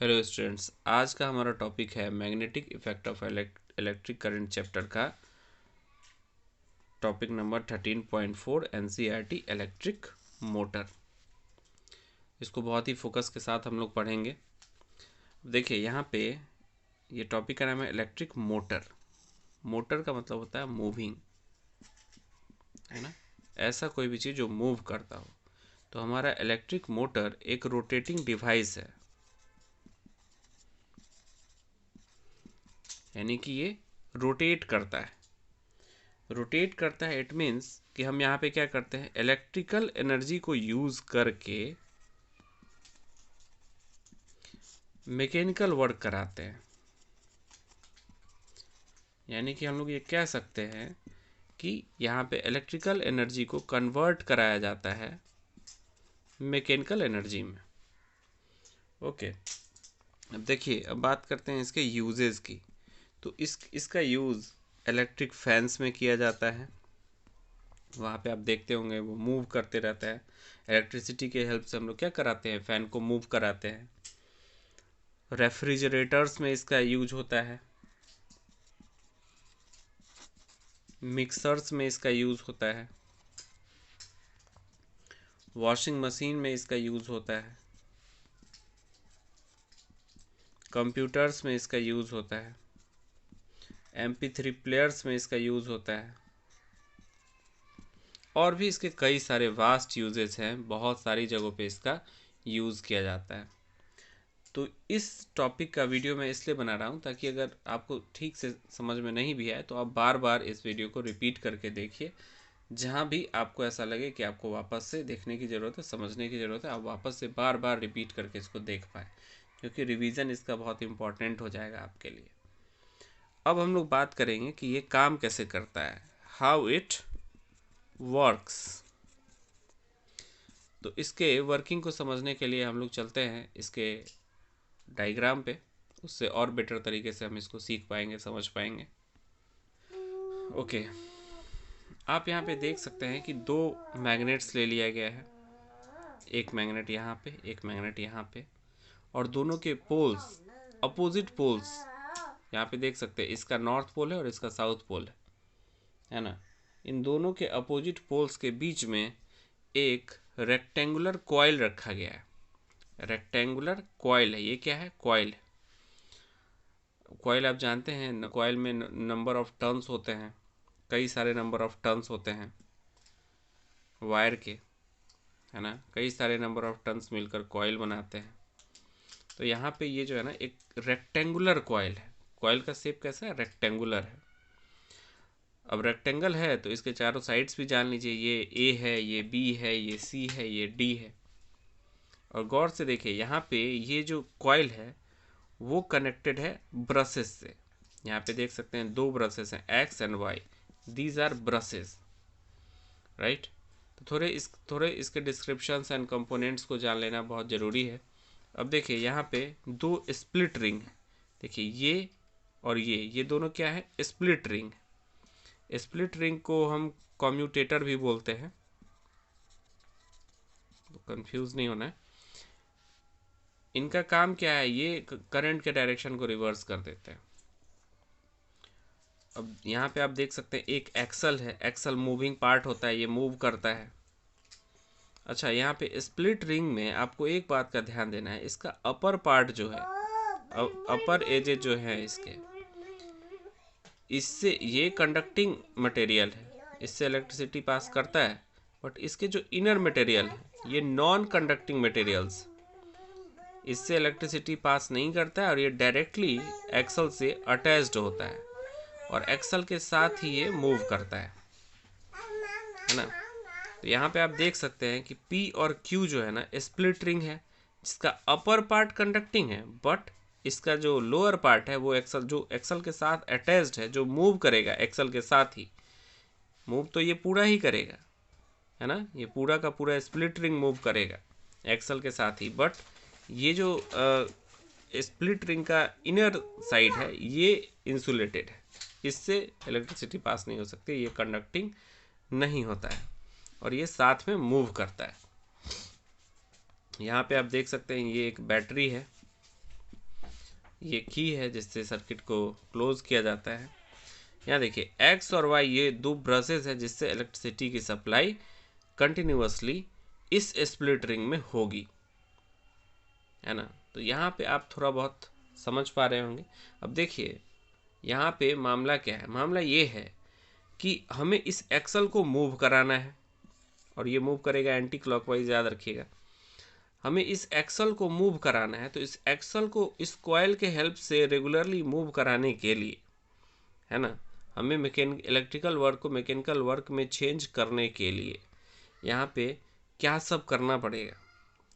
Hello students, आज का हमारा टॉपिक है magnetic effect of electric current chapter का topic number 13.4 NCERT electric motor. इसको बहुत ही फोकस के साथ हम लोग पढ़ेंगे। देखिए यहाँ पे ये टॉपिक का नाम है इलेक्ट्रिक मोटर। मोटर का मतलब होता है मूविंग, है ना, ऐसा कोई भी चीज़ जो मूव करता हो। तो हमारा इलेक्ट्रिक मोटर एक रोटेटिंग डिवाइस है, यानी कि ये रोटेट करता है। रोटेट करता है इट मीन्स कि हम यहाँ पे क्या करते हैं, इलेक्ट्रिकल एनर्जी को यूज करके मैकेनिकल वर्क कराते हैं। यानी कि हम लोग ये कह सकते हैं कि यहाँ पे इलेक्ट्रिकल एनर्जी को कन्वर्ट कराया जाता है मैकेनिकल एनर्जी में। ओके, अब देखिए, अब बात करते हैं इसके यूजेस की। तो इसका यूज़ इलेक्ट्रिक फैंस में किया जाता है। वहाँ पे आप देखते होंगे वो मूव करते रहता है। इलेक्ट्रिसिटी के हेल्प से हम लोग क्या कराते हैं, फैन को मूव कराते हैं। रेफ्रिजरेटर्स में इसका यूज होता है। मिक्सर्स में इसका यूज होता है। वॉशिंग मशीन में इसका यूज होता है। कंप्यूटर्स में इसका यूज होता है। MP3 प्लेयर्स में इसका यूज होता है। और भी इसके कई सारे वास्ट यूजेस हैं, बहुत सारी जगहों पे इसका यूज किया जाता है। तो इस टॉपिक का वीडियो मैं इसलिए बना रहा हूँ ताकि अगर आपको ठीक से समझ में नहीं भी आए तो आप बार बार इस वीडियो को रिपीट करके देखिए। जहाँ भी आपको ऐसा लगे कि आपको वापस से देखने की ज़रूरत है, समझने की ज़रूरत है, आप वापस से बार बार रिपीट करके इसको देख पाए, क्योंकि रिवीजन इसका बहुत इंपॉर्टेंट हो जाएगा आपके लिए। अब हम लोग बात करेंगे कि ये काम कैसे करता है, हाउ इट वर्क्स। तो इसके वर्किंग को समझने के लिए हम लोग चलते हैं इसके डायग्राम पे, उससे और बेटर तरीके से हम इसको सीख पाएंगे, समझ पाएंगे। ओके, आप यहाँ पे देख सकते हैं कि दो मैग्नेट्स ले लिया गया है। एक मैग्नेट यहाँ पे, एक मैग्नेट यहाँ पे, और दोनों के पोल्स अपोजिट पोल्स यहाँ पे देख सकते हैं। इसका नॉर्थ पोल है और इसका साउथ पोल है ना। इन दोनों के अपोजिट पोल्स के बीच में एक रेक्टेंगुलर कॉइल रखा गया है। रेक्टेंगुलर कॉइल है, ये क्या है, कॉइल है। कॉइल आप जानते हैं, कॉइल में नंबर ऑफ टर्न्स होते हैं, कई सारे नंबर ऑफ टर्न्स होते हैं वायर के, है ना। कई सारे नंबर ऑफ टर्न्स मिलकर कॉइल बनाते हैं। तो यहाँ पे ये जो है ना, एक रेक्टेंगुलर कॉइल है। कॉइल का शेप कैसा है, रेक्टेंगुलर है। अब रेक्टेंगल है तो इसके चारों साइड्स भी जान लीजिए, ये A है, ये B है, ये C है, ये D है। और गौर से देखिए, यहाँ पे ये जो कॉइल है वो कनेक्टेड है ब्रशेस से। यहाँ पे देख सकते हैं दो ब्रशेस हैं, X and Y। These are brushes, right. तो थोड़े इसके डिस्क्रिप्शंस एंड कंपोनेंट्स को जान लेना बहुत ज़रूरी है। अब देखिए यहाँ पे दो स्प्लिट रिंग है। देखिए ये और ये दोनों क्या है, स्प्लिट रिंग। स्प्लिट रिंग को हम कम्यूटेटर भी बोलते हैं, तो कंफ्यूज नहीं होना है। इनका काम क्या है, ये करंट के डायरेक्शन को रिवर्स कर देते हैं। अब यहाँ पे आप देख सकते हैं एक एक्सल है, एक्सल मूविंग पार्ट होता है, ये मूव करता है। अच्छा, यहाँ पे स्प्लिट रिंग में आपको एक बात का ध्यान देना है, इसका अपर पार्ट जो है, अपर एजेस जो है इसके, इससे ये कंडक्टिंग मटेरियल है, इससे इलेक्ट्रिसिटी पास करता है। बट इसके जो इनर मटेरियल है ये नॉन कंडक्टिंग मटेरियल्स, इससे इलेक्ट्रिसिटी पास नहीं करता है और ये डायरेक्टली एक्सल से अटैच्ड होता है और एक्सल के साथ ही ये मूव करता है ना। तो यहाँ पे आप देख सकते हैं कि P और Q जो है ना, स्प्लिट रिंग है, जिसका अपर पार्ट कंडक्टिंग है, बट इसका जो लोअर पार्ट है वो एक्सल के साथ अटैच्ड है, जो मूव करेगा एक्सल के साथ ही। मूव तो ये पूरा ही करेगा, है ना, ये पूरा का पूरा स्प्लिट रिंग मूव करेगा एक्सल के साथ ही। बट ये जो स्प्लिट रिंग का इनर साइड है ये इंसुलेटेड है, इससे इलेक्ट्रिसिटी पास नहीं हो सकती, ये कंडक्टिंग नहीं होता है और ये साथ में मूव करता है। यहाँ पे आप देख सकते हैं ये एक बैटरी है, ये की है जिससे सर्किट को क्लोज किया जाता है। यहाँ देखिए एक्स और वाई ये दो ब्रशेस है जिससे इलेक्ट्रिसिटी की सप्लाई कंटिन्यूअसली इस स्प्लिट रिंग में होगी, है ना। तो यहाँ पे आप थोड़ा बहुत समझ पा रहे होंगे। अब देखिए यहाँ पे मामला क्या है, मामला ये है कि हमें इस एक्सल को मूव कराना है और ये मूव करेगा एंटी क्लॉकवाइज, याद रखिएगा। हमें इस एक्सल को मूव कराना है, तो इस एक्सल को इस कॉइल के हेल्प से रेगुलरली मूव कराने के लिए, है ना, हमें इलेक्ट्रिकल वर्क को मैकेनिकल वर्क में चेंज करने के लिए यहाँ पे क्या सब करना पड़ेगा,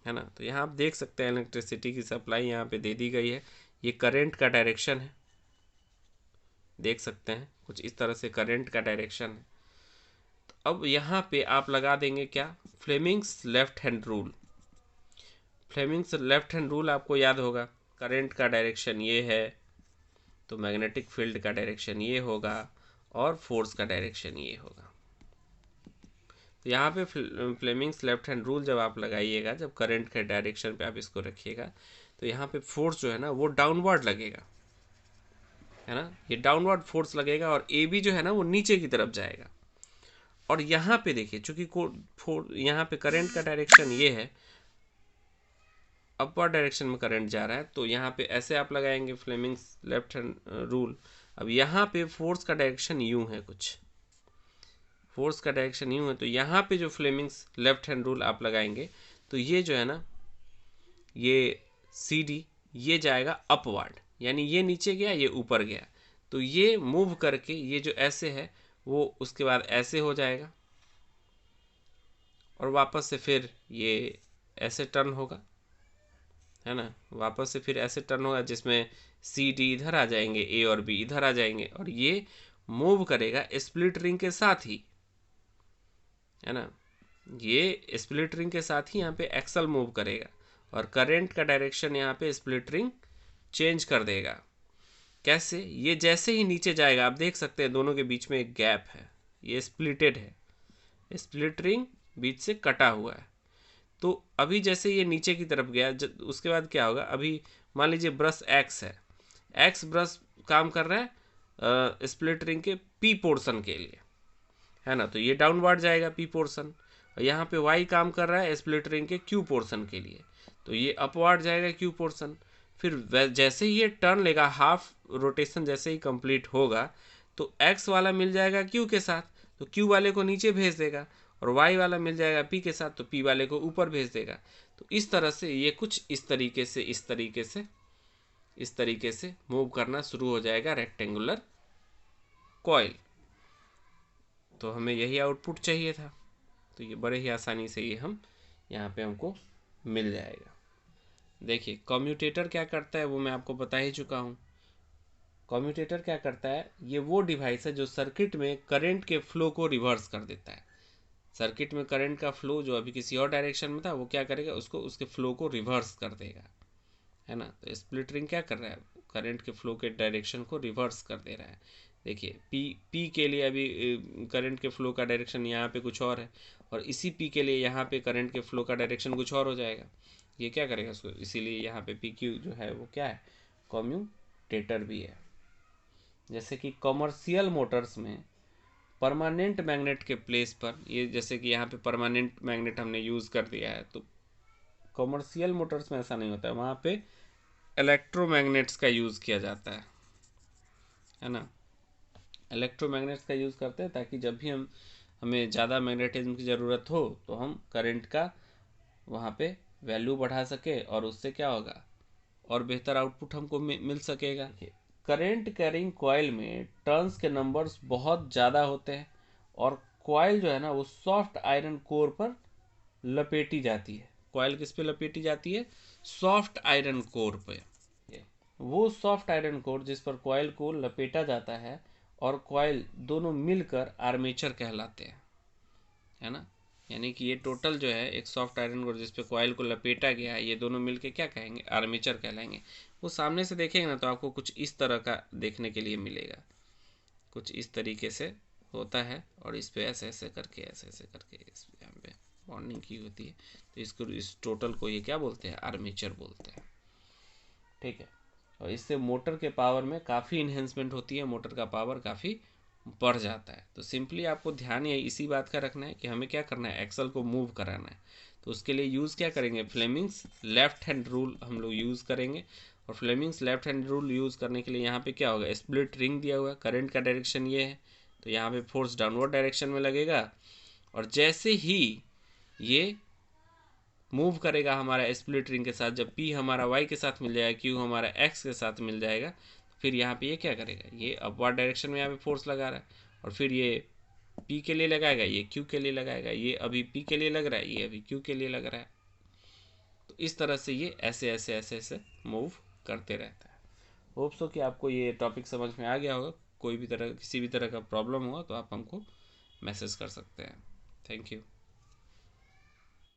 है ना। तो यहाँ आप देख सकते हैं इलेक्ट्रिसिटी की सप्लाई यहाँ पे दे दी गई है। ये करंट का डायरेक्शन है, देख सकते हैं कुछ इस तरह से करंट का डायरेक्शन है। तो अब यहाँ पे आप लगा देंगे क्या, Fleming's left hand rule. Fleming's left hand rule आपको याद होगा, करंट का डायरेक्शन ये है तो मैग्नेटिक फील्ड का डायरेक्शन ये होगा और फोर्स का डायरेक्शन ये होगा। तो यहाँ पे फ्लेमिंग्स लेफ्ट हैंड रूल जब आप लगाइएगा, जब करंट के डायरेक्शन पे आप इसको रखिएगा, तो यहाँ पे फोर्स जो है ना वो डाउनवर्ड लगेगा, है ना। ये डाउनवर्ड फोर्स लगेगा और ए बी जो है ना वो नीचे की तरफ जाएगा। और यहाँ पे देखिए चूंकि यहाँ पे करंट का डायरेक्शन ये है, अपवर्ड डायरेक्शन में करंट जा रहा है, तो यहाँ पे ऐसे आप लगाएंगे फ्लेमिंग्स लेफ्ट हैंड रूल। अब यहाँ पे फोर्स का डायरेक्शन यूं है, कुछ फोर्स का डायरेक्शन यूं है, तो यहाँ पे जो फ्लेमिंग्स लेफ्ट हैंड रूल आप लगाएंगे तो ये जो है ना, ये सी डी ये जाएगा अपवर्ड, यानी ये नीचे गया ये ऊपर गया, तो ये मूव करके ये जो ऐसे है वो उसके बाद ऐसे हो जाएगा और वापस से फिर ये ऐसे टर्न होगा, है ना। वापस से फिर ऐसे टर्न होगा जिसमें सी डी इधर आ जाएंगे, ए और बी इधर आ जाएंगे और ये मूव करेगा स्प्लिट रिंग के साथ ही, है ना। ये स्प्लिट रिंग के साथ ही यहाँ पे एक्सल मूव करेगा और करंट का डायरेक्शन यहाँ पे स्प्लिट रिंग चेंज कर देगा। कैसे, ये जैसे ही नीचे जाएगा आप देख सकते हैं दोनों के बीच में एक गैप है, ये स्प्लिटेड है, स्प्लिट रिंग बीच से कटा हुआ है। तो अभी जैसे ये नीचे की तरफ गया, उसके बाद क्या होगा, अभी मान लीजिए ब्रश एक्स है, एक्स ब्रश काम कर रहा है स्प्लिट रिंग के पी पोर्शन के लिए, है ना, तो ये डाउनवर्ड जाएगा पी पोर्शन। और यहाँ पे वाई काम कर रहा है स्प्लिट रिंग के क्यू पोर्शन के लिए, तो ये अपवर्ड जाएगा क्यू पोर्शन। फिर जैसे ही ये टर्न लेगा, हाफ रोटेशन जैसे ही कंप्लीट होगा, तो एक्स वाला मिल जाएगा क्यू के साथ, तो क्यू वाले को नीचे भेज देगा, और वाई वाला मिल जाएगा पी के साथ, तो पी वाले को ऊपर भेज देगा। तो इस तरह से ये कुछ इस तरीके से मूव करना शुरू हो जाएगा रेक्टेंगुलर कॉइल। तो हमें यही आउटपुट चाहिए था, तो ये बड़े ही आसानी से ये हम यहाँ पे हमको मिल जाएगा। देखिए कम्यूटेटर क्या करता है वो मैं आपको बता ही चुका हूँ। कम्यूटेटर क्या करता है, ये वो डिवाइस है जो सर्किट में करंट के फ्लो को रिवर्स कर देता है। सर्किट में करंट का फ्लो जो अभी किसी और डायरेक्शन में था वो क्या करेगा, उसको उसके फ्लो को रिवर्स कर देगा, है ना। तो स्प्लिट रिंग क्या कर रहा है, करंट के फ्लो के डायरेक्शन को रिवर्स कर दे रहा है। देखिए पी के लिए अभी करंट के फ्लो का डायरेक्शन यहाँ पे कुछ और है, और इसी पी के लिए यहाँ पे करंट के फ्लो का डायरेक्शन कुछ और हो जाएगा। ये क्या करेगा उसको, इसीलिए यहाँ पे पी क्यू जो है वो क्या है, कम्यूटेटर भी है। जैसे कि कमर्शियल मोटर्स में परमानेंट मैग्नेट के प्लेस पर, ये जैसे कि यहाँ पे परमानेंट मैग्नेट हमने यूज़ कर दिया है, तो कमर्शियल मोटर्स में ऐसा नहीं होता है, वहाँ पे इलेक्ट्रोमैग्नेट्स का यूज़ किया जाता है ना। इलेक्ट्रोमैग्नेट्स का यूज़ करते हैं ताकि जब भी हमें ज़्यादा मैग्नेटिज्म की ज़रूरत हो तो हम करंट का वहाँ पे वैल्यू बढ़ा सके और उससे क्या होगा, और बेहतर आउटपुट हमको मिल सकेगा। करंट कैरिंग कॉइल में टर्न्स के नंबर्स बहुत ज़्यादा होते हैं और कॉइल जो है ना वो सॉफ्ट आयरन कोर पर लपेटी जाती है। कॉइल किस पे लपेटी जाती है, सॉफ्ट आयरन कोर पे। वो सॉफ्ट आयरन कोर जिस पर कॉइल को लपेटा जाता है और कॉइल दोनों मिलकर आर्मेचर कहलाते हैं, है ना। यानी कि ये टोटल जो है एक सॉफ्ट आयरन कोर जिस पे कॉइल को लपेटा गया है, ये दोनों मिलके क्या कहेंगे, आर्मेचर कहलाएंगे। वो सामने से देखेंगे ना तो आपको कुछ इस तरह का देखने के लिए मिलेगा, कुछ इस तरीके से होता है, और इस पे ऐसे ऐसे करके इस यहाँ पे बॉन्डिंग की होती है। तो इसको, इस टोटल को ये क्या बोलते हैं, आर्मेचर बोलते हैं, ठीक है। और इससे मोटर के पावर में काफ़ी इन्हेंसमेंट होती है, मोटर का पावर काफ़ी बढ़ जाता है। तो सिंपली आपको ध्यान ये इसी बात का रखना है कि हमें क्या करना है, एक्सल को मूव कराना है। तो उसके लिए यूज़ क्या करेंगे, फ्लेमिंग्स लेफ्ट हैंड रूल हम लोग यूज़ करेंगे। और Fleming's left hand rule use करने के लिए यहाँ पे क्या होगा, स्प्लिट रिंग दिया हुआ है, करंट का डायरेक्शन ये है, तो यहाँ पे फोर्स डाउनवर्ड डायरेक्शन में लगेगा। और जैसे ही ये मूव करेगा हमारा स्प्लिट रिंग के साथ, जब P हमारा Y के साथ मिल जाएगा, Q हमारा X के साथ मिल जाएगा, फिर यहाँ पे ये क्या करेगा, ये अपवर्ड डायरेक्शन में यहाँ पे फोर्स लगा रहा है, और फिर ये P के लिए लगाएगा, ये Q के लिए लगाएगा, ये अभी P के लिए लग रहा है, ये अभी Q के लिए लग रहा है। तो इस तरह से ये ऐसे ऐसे ऐसे ऐसे मूव करते रहता है। होप सो कि आपको ये टॉपिक समझ में आ गया होगा। कोई भी तरह किसी भी तरह का प्रॉब्लम हुआ तो आप हमको मैसेज कर सकते हैं। Thank you.